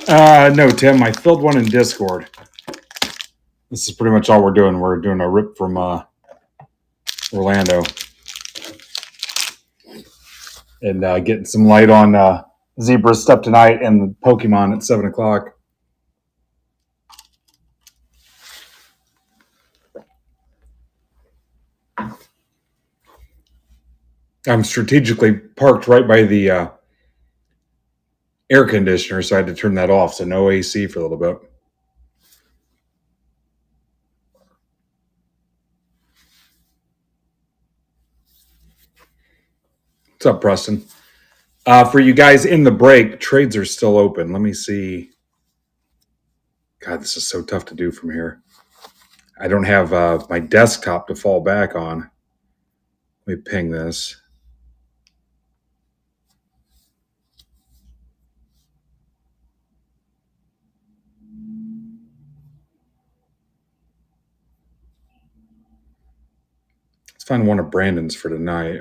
No, Tim, I filled one in Discord. This is pretty much all we're doing. We're doing a rip from Orlando. And getting some light on Zebra stuff tonight and the Pokemon at 7 o'clock. I'm strategically parked right by the air conditioner, so I had to turn that off, so no AC for a little bit. What's up, Preston? For you guys in the break, trades are still open. Let me see. God, this is so tough to do from here. I don't have my desktop to fall back on. Let me ping this. Let's find one of Brandon's for tonight.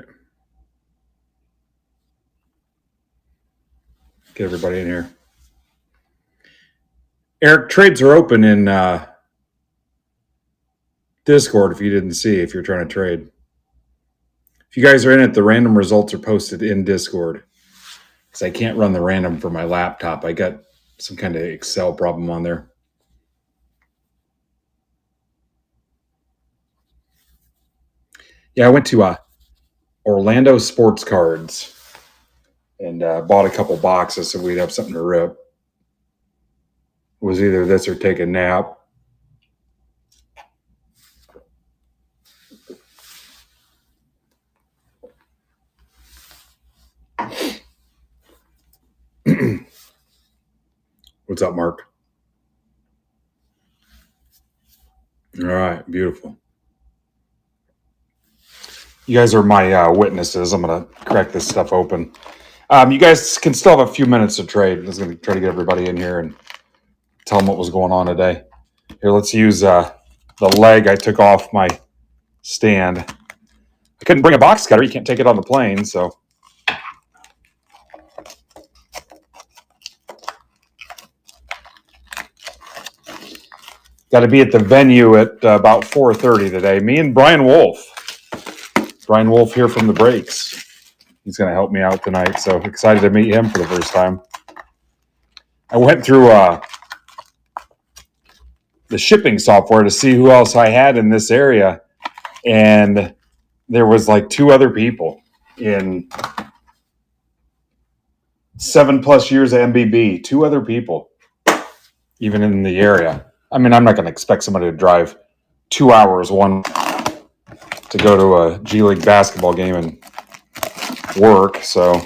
Get everybody in here. Eric, trades are open in Discord if you didn't see, if you're trying to trade. If you guys are in it, the random results are posted in Discord. Because I can't run the random for my laptop. I got some kind of Excel problem on there. Yeah, I went to Orlando Sports Cards and bought a couple boxes so we'd have something to rip. It was either this or take a nap. What's up, Mark? All right, beautiful. You guys are my witnesses. I'm going to crack this stuff open. You guys can still have a few minutes to trade. I was going to try to get everybody in here and tell them what was going on today. Here, let's use the leg I took off my stand. I couldn't bring a box cutter. You can't take it on the plane, so. Got to be at the venue at about 4:30 today. Me and Brian Wolf. Brian Wolf here from the Breaks. He's going to help me out tonight, so excited to meet him for the first time. I went through the shipping software to see who else I had in this area, and there was like 2 other people in 7+ years of MBB. 2 other people, even in the area. I mean, I'm not going to expect somebody to drive 2 hours to go to a G League basketball game and work, so.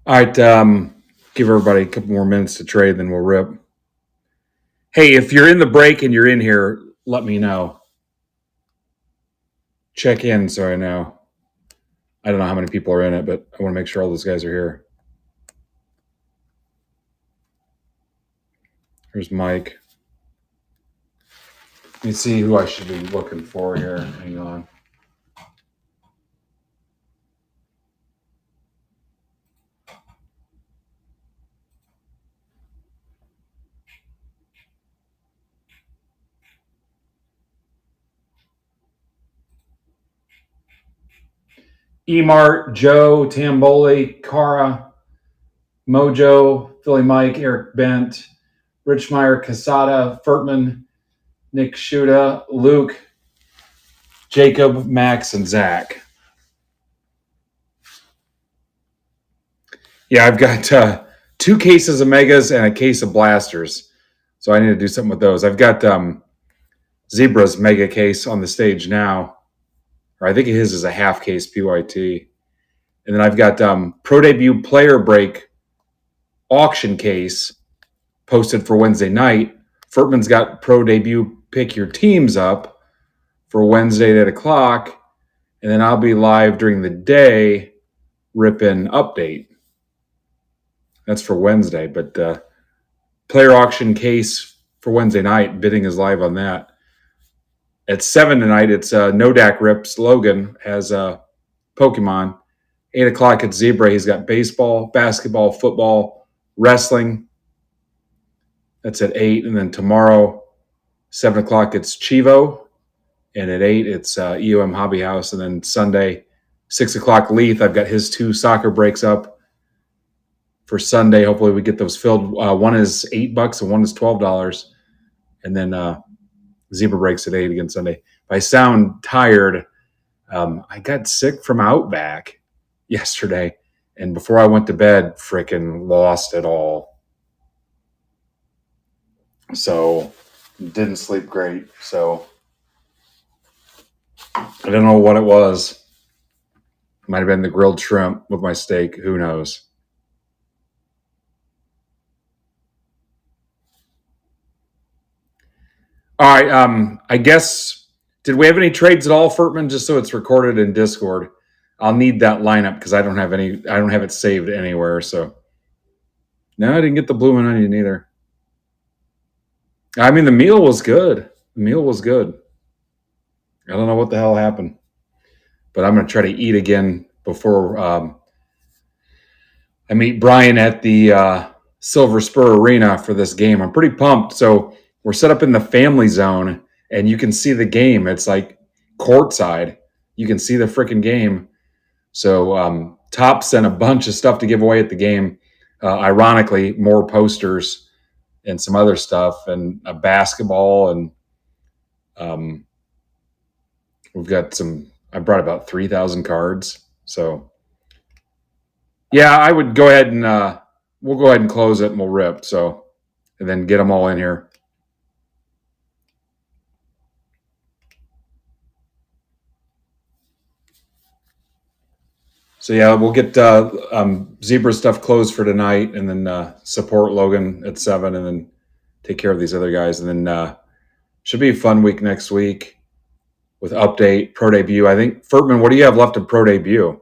All right, give everybody a couple more minutes to trade, then we'll rip. Hey, if you're in the break and you're in here, let me know. Check in so I know. I don't know how many people are in it, but I want to make sure all those guys are here. Here's Mike. Let me see who I should be looking for here. Hang on. Emart, Joe, Tamboli, Cara, Mojo, Philly Mike, Eric Bent, Richmeyer, Casada, Furtman, Nick Shuda, Luke, Jacob, Max, and Zach. Yeah, I've got 2 cases of Megas and a case of Blasters. So I need to do something with those. I've got Zebra's Mega case on the stage now. Or I think his is a half case PYT. And then I've got Pro Debut Player Break auction case posted for Wednesday night. Furtman's got Pro Debut Pick Your Teams up for Wednesday at 8 o'clock. And then I'll be live during the day, ripping update. That's for Wednesday, but player auction case for Wednesday night, bidding is live on that. At 7 tonight, it's Nodak Rips. Logan has Pokemon. 8 o'clock, it's Zebra. He's got baseball, basketball, football, wrestling. That's at 8. And then tomorrow, 7 o'clock, it's Chivo. And at 8, it's EOM Hobby House. And then Sunday, 6 o'clock, Leith. I've got his 2 soccer breaks up for Sunday. Hopefully we get those filled. One is $8 and one is $12. And then Zebra breaks at 8 again Sunday. If I sound tired, I got sick from Outback yesterday. And before I went to bed, freaking lost it all. So didn't sleep great. So I don't know what it was. Might have been the grilled shrimp with my steak. Who knows? All right. I guess, did we have any trades at all, Furtman? Just so it's recorded in Discord. I'll need that lineup because I don't have it saved anywhere. So no, I didn't get the bloomin' onion either. I mean, the meal was good. The meal was good. I don't know what the hell happened, but I'm going to try to eat again before I meet Brian at the Silver Spur Arena for this game. I'm pretty pumped. So we're set up in the family zone, and you can see the game. It's like courtside. You can see the freaking game. So Top sent a bunch of stuff to give away at the game. Ironically, more posters and some other stuff, and a basketball, and we've got some. I brought about 3,000 cards. So yeah, I would go ahead and we'll go ahead and close it and we'll rip. So, and then get them all in here. So yeah, we'll get Zebra stuff closed for tonight, and then support Logan at 7, and then take care of these other guys, and then should be a fun week next week with update pro debut. I think Furtman, what do you have left of pro debut?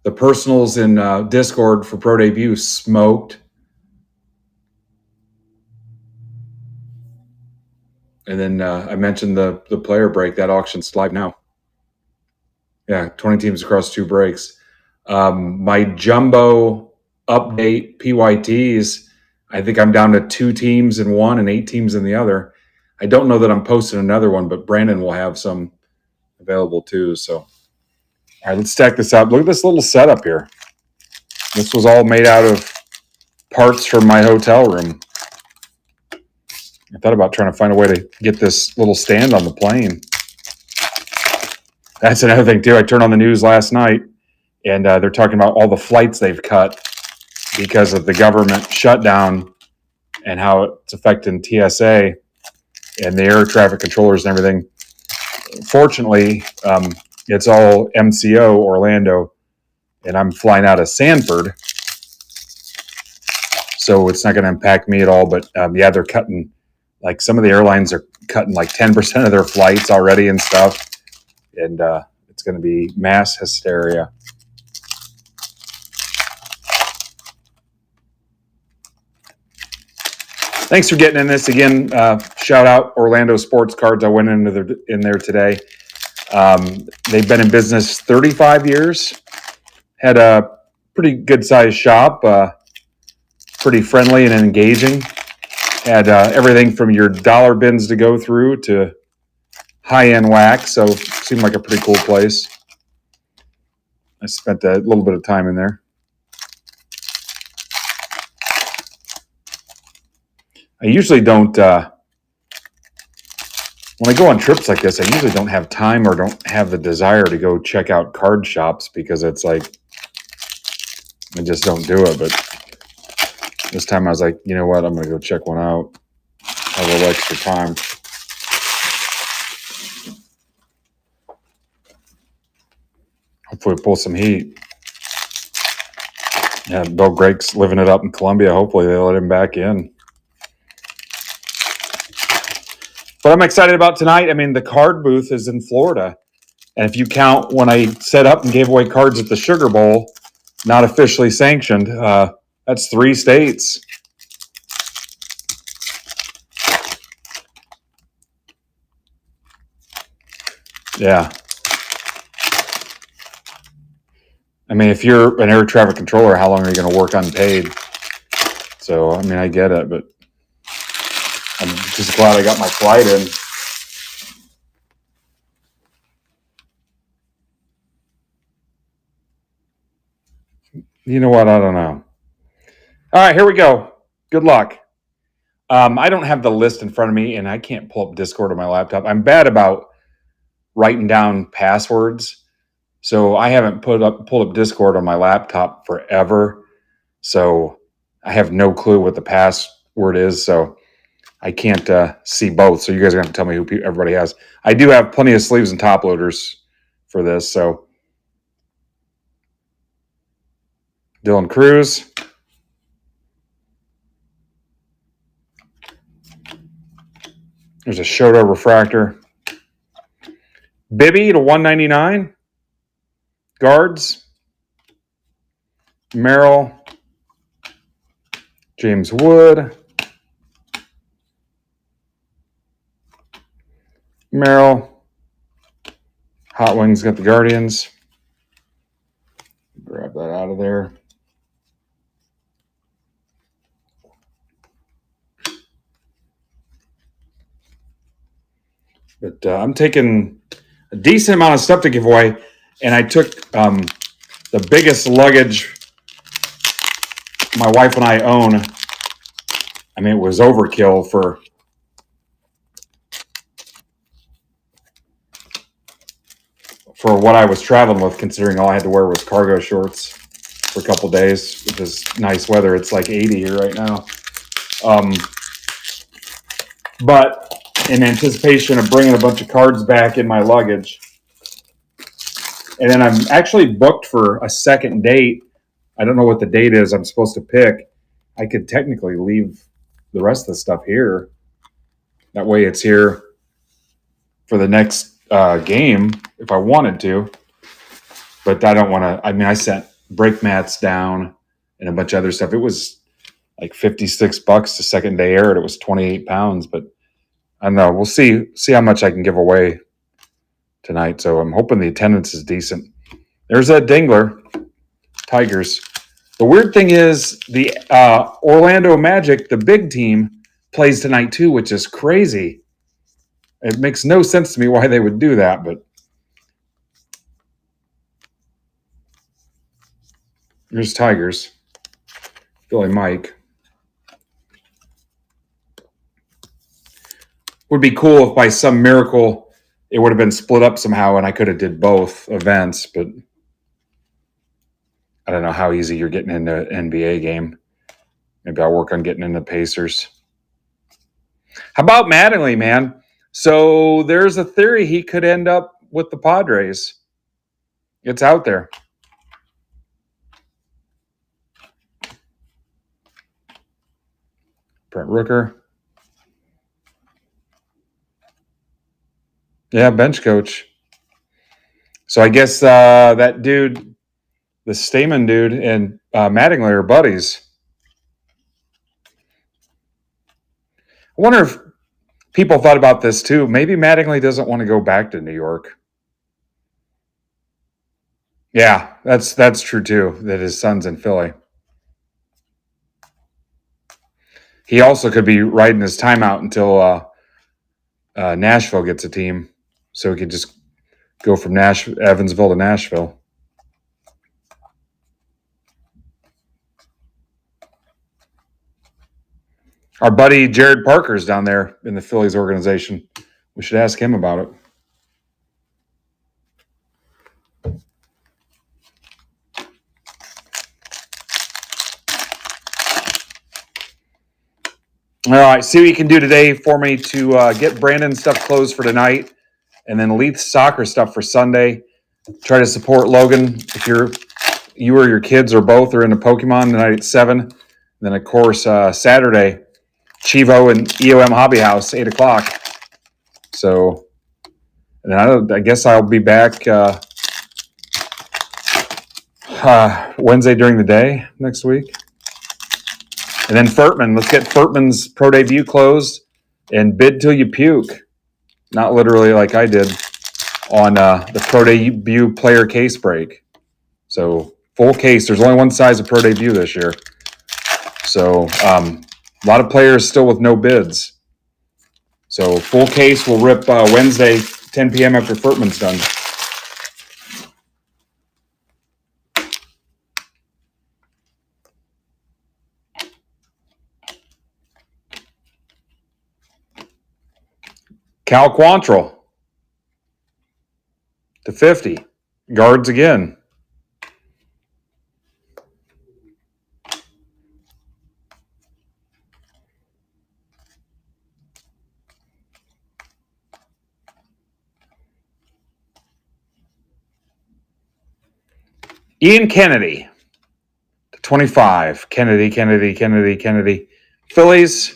The personals in Discord for pro debut smoked, and then I mentioned the player break. That auction's live now. Yeah, 20 teams across 2 breaks. My jumbo update PYTs, I think I'm down to 2 teams in one and 8 teams in the other. I don't know that I'm posting another one, but Brandon will have some available too. So, all right, let's stack this up. Look at this little setup here. This was all made out of parts from my hotel room. I thought about trying to find a way to get this little stand on the plane. That's another thing, too. I turned on the news last night, and they're talking about all the flights they've cut because of the government shutdown and how it's affecting TSA and the air traffic controllers and everything. Fortunately, it's all MCO Orlando, and I'm flying out of Sanford, so it's not going to impact me at all. But yeah, they're cutting, like some of the airlines are cutting like 10% of their flights already and stuff. And it's going to be mass hysteria. Thanks for getting in this again. Shout out Orlando Sports Cards. I went in there today. They've been in business 35 years. Had a pretty good sized shop. Pretty friendly and engaging. Had everything from your dollar bins to go through to high-end wax, so seemed like a pretty cool place. I spent a little bit of time in there. I usually don't, when I go on trips like this, I usually don't have time or don't have the desire to go check out card shops because it's like, I just don't do it. But this time I was like, you know what, I'm going to go check one out. Have a little extra time. Hopefully pull some heat. Yeah, Bill Gregg's living it up in Columbia. Hopefully they let him back in. what I'm excited about tonight, I mean, the card booth is in Florida. And if you count when I set up and gave away cards at the Sugar Bowl, not officially sanctioned, that's 3 states. Yeah. I mean, if you're an air traffic controller, how long are you going to work unpaid? So, I mean, I get it, but I'm just glad I got my flight in. You know what? I don't know. All right, here we go. Good luck. I don't have the list in front of me, and I can't pull up Discord on my laptop. I'm bad about writing down passwords, so I haven't pulled up Discord on my laptop forever. So I have no clue what the password is. So I can't see both. So you guys are going to tell me who everybody has. I do have plenty of sleeves and top loaders for this. So Dylan Cruz. There's a Shoto refractor. Bibby to 199. Guards. Merrill. James Wood. Merrill. Hot Wings got the Guardians. Grab that out of there. But I'm taking a decent amount of stuff to give away, and I took the biggest luggage my wife and I own. I mean, it was overkill for what I was traveling with, considering all I had to wear was cargo shorts for a couple days, which is nice weather. It's like 80 here right now. But in anticipation of bringing a bunch of cards back in my luggage. And then I'm actually booked for a second date. I don't know what the date is I'm supposed to pick. I could technically leave the rest of the stuff here. That way it's here for the next game if I wanted to. But I don't want to. I mean, I sent brake mats down and a bunch of other stuff. It was like $56 to second day air. It was 28 pounds, but I don't know. We'll see how much I can give away tonight. So I'm hoping the attendance is decent. There's a Dingler, Tigers. The weird thing is the Orlando Magic, the big team, plays tonight too, which is crazy. It makes no sense to me why they would do that, but here's Tigers. Philly Mike. Would be cool if by some miracle it would have been split up somehow and I could have did both events, but I don't know how easy you're getting into an NBA game. Maybe I'll work on getting into Pacers. How about Mattingly, man? So there's a theory he could end up with the Padres. It's out there. Brent Rooker. Yeah, bench coach. So I guess that dude, the Stamen dude, and Mattingly are buddies. I wonder if people thought about this too. Maybe Mattingly doesn't want to go back to New York. Yeah, that's true too, that his son's in Philly. He also could be riding his time out until Nashville gets a team. So he could just go from Evansville to Nashville. Our buddy Jared Parker's down there in the Phillies organization. We should ask him about it. All right, see what you can do today for me to get Brandon's stuff closed for tonight, and then Leith's soccer stuff for Sunday. Try to support Logan if you or your kids or both are into Pokemon tonight at 7. And then, of course, Saturday, Chivo and EOM Hobby House, 8 o'clock. So, and I guess I'll be back Wednesday during the day next week. And then Furtman. Let's get Furtman's pro debut closed and bid till you puke. Not literally like I did on the pro debut player case break. So full case. There's only one size of pro debut this year. So a lot of players still with no bids. So full case will rip Wednesday, 10 p.m. after Furtman's done. Cal Quantrill to 50. Guards again. Ian Kennedy to 25. Kennedy. Phillies.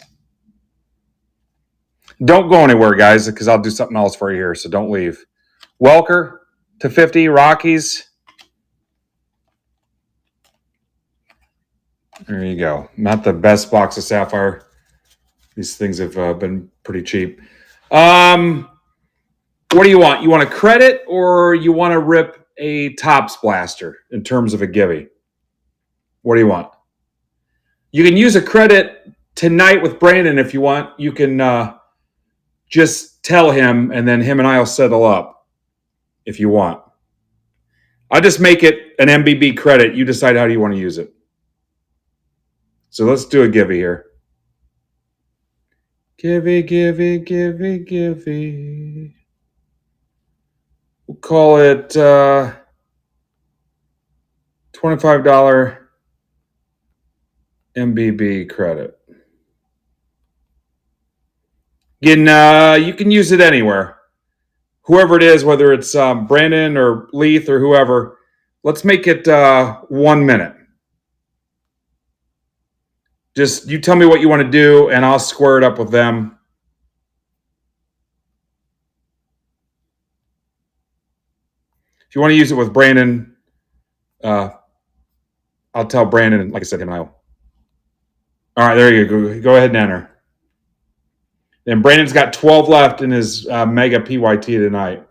Don't go anywhere, guys, because I'll do something else for you here, so don't leave. Welker to 50. Rockies. There you go. Not the best box of Sapphire. These things have been pretty cheap. What do you want? You want a credit or you want to rip a Topps blaster in terms of a givey? What do you want? You can use a credit tonight with Brandon if you want. You can just tell him, and then him and I will settle up if you want. I'll just make it an MBB credit. You decide how you want to use it. So let's do a givey here. Givey. We'll call it $25 MBB credit. Again, you can use it anywhere. Whoever it is, whether it's Brandon or Leith or whoever, let's make it 1 minute. Just you tell me what you want to do, and I'll square it up with them. If you want to use it with Brandon, I'll tell Brandon, like I said, him and I will. All right, there you go. Go ahead and enter. And Brandon's got 12 left in his Mega PYT tonight.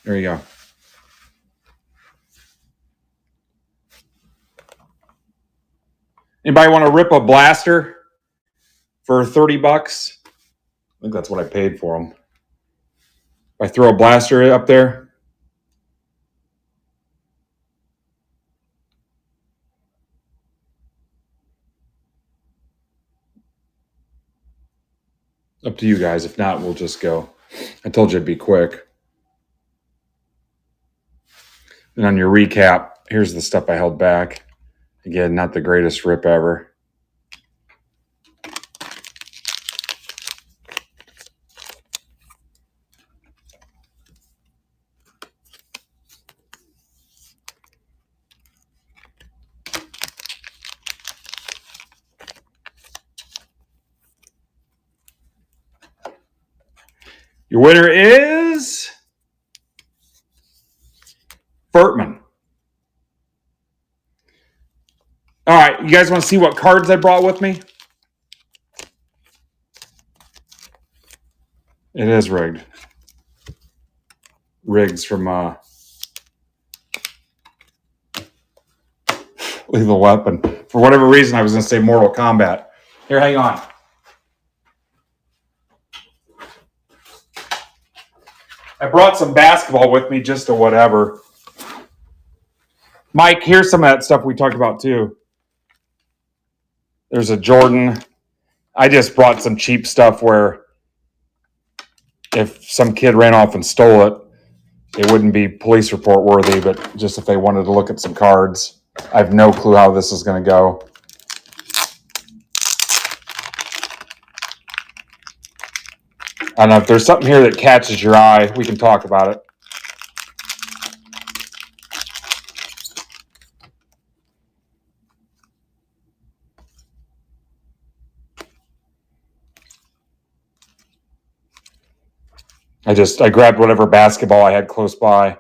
There you go. Anybody want to rip a blaster for $30? I think that's what I paid for them. If I throw a blaster up there. Up to you guys. If not, we'll just go. I told you it'd be quick. And on your recap, here's the stuff I held back. Again, not the greatest rip ever. Your winner is Furtman. All right, you guys want to see what cards I brought with me? It is rigged. Riggs from Lethal Weapon. For whatever reason, I was going to say Mortal Kombat. Here, hang on. I brought some basketball with me just to whatever. Mike, here's some of that stuff we talked about too. There's a Jordan. I just brought some cheap stuff where if some kid ran off and stole it, it wouldn't be police report worthy, but just if they wanted to look at some cards. I have no clue how this is going to go. I don't know if there's something here that catches your eye, we can talk about it. I grabbed whatever basketball I had close by.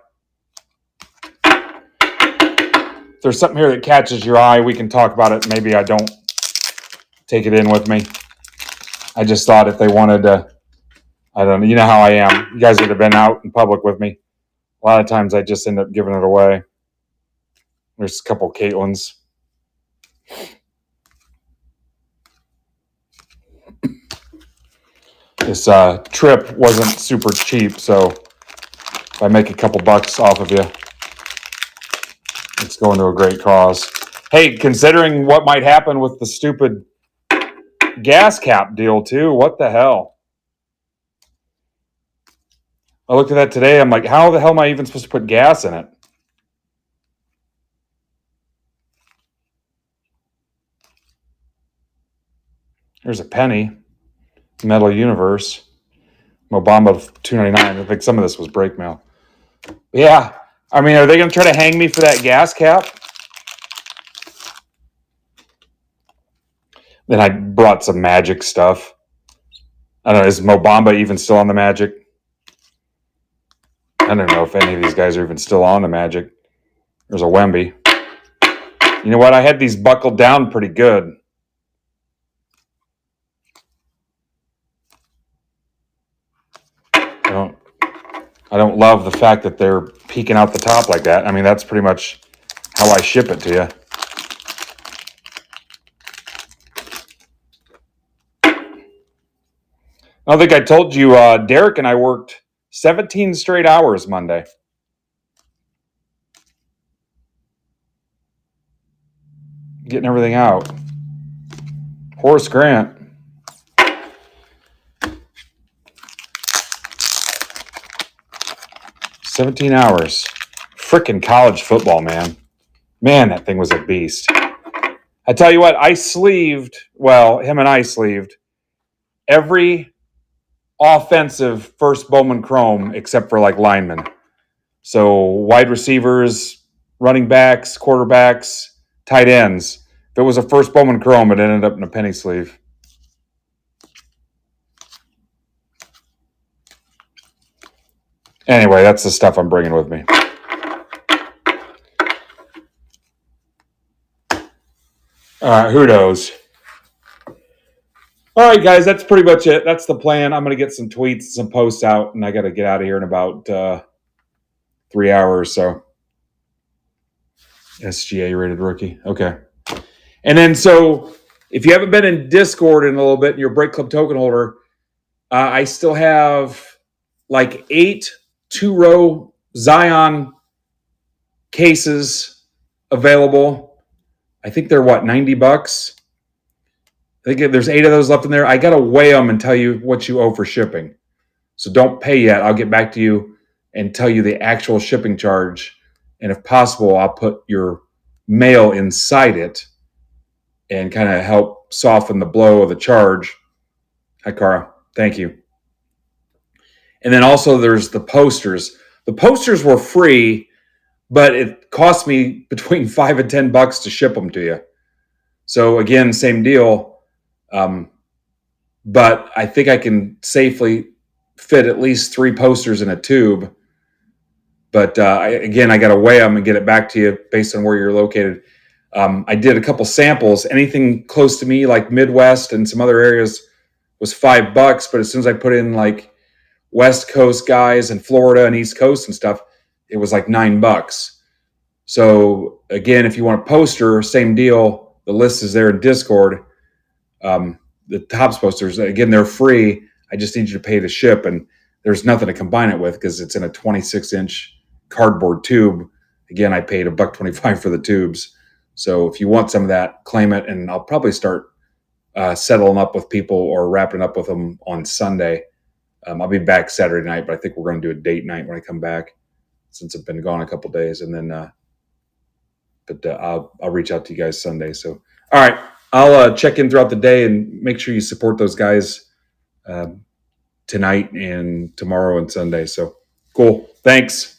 If there's something here that catches your eye, we can talk about it. Maybe I don't take it in with me. I just thought if they wanted to, I don't know. You know how I am. You guys that have been out in public with me, a lot of times I just end up giving it away. There's a couple Caitlins. This trip wasn't super cheap, so if I make a couple bucks off of you, it's going to a great cause. Hey, considering what might happen with the stupid gas cap deal too, what the hell? I looked at that today. I'm like, how the hell am I even supposed to put gas in it? There's a penny. Metal Universe. Mobamba $2.99. I think some of this was break mail. Yeah. I mean, are they going to try to hang me for that gas cap? Then I brought some magic stuff. I don't know. Is Mobamba even still on the magic? I don't know if any of these guys are even still on the magic. There's a Wemby. You know what? I had these buckled down pretty good. I don't love the fact that they're peeking out the top like that. I mean, that's pretty much how I ship it to you. I don't think I told you, Derek and I worked 17 straight hours Monday. Getting everything out. Horace Grant. $17 hours. Frickin' college football, man. Man, that thing was a beast. I tell you what, him and I sleeved every offensive first Bowman Chrome except for like linemen. So wide receivers, running backs, quarterbacks, tight ends. If it was a first Bowman Chrome, it ended up in a penny sleeve. Anyway, that's the stuff I'm bringing with me. Who knows? All right, guys, that's pretty much it. That's the plan. I'm going to get some tweets, some posts out, and I got to get out of here in about 3 hours. So, SGA rated rookie. Okay. And then, so if you haven't been in Discord in a little bit, and you're a Break Club token holder, I still have like 8 two-row Zion cases available. I think they're $90? I think there's 8 of those left in there. I got to weigh them and tell you what you owe for shipping. So don't pay yet. I'll get back to you and tell you the actual shipping charge. And if possible, I'll put your mail inside it and kind of help soften the blow of the charge. Hi, Cara. Thank you. And then also there's the posters. The posters were free, but it cost me between $5 and $10 to ship them to you. So again, same deal. But I think I can safely fit at least 3 posters in a tube. But I got to weigh them and get it back to you based on where you're located. I did a couple samples. Anything close to me, like Midwest and some other areas, was $5. But as soon as I put in like West Coast guys and Florida and East Coast and stuff, it was like $9. So again, if you want a poster, same deal. The list is there in Discord. The Topps posters, again, they're free. I just need you to pay to ship, and there's nothing to combine it with because it's in a 26-inch cardboard tube. Again, I paid $1.25 for the tubes. So if you want some of that, claim it, and I'll probably start settling up with people or wrapping up with them on Sunday. I'll be back Saturday night, but I think we're going to do a date night when I come back since I've been gone a couple days, and then I'll reach out to you guys Sunday. So, all right. I'll check in throughout the day and make sure you support those guys tonight and tomorrow and Sunday. So cool. Thanks.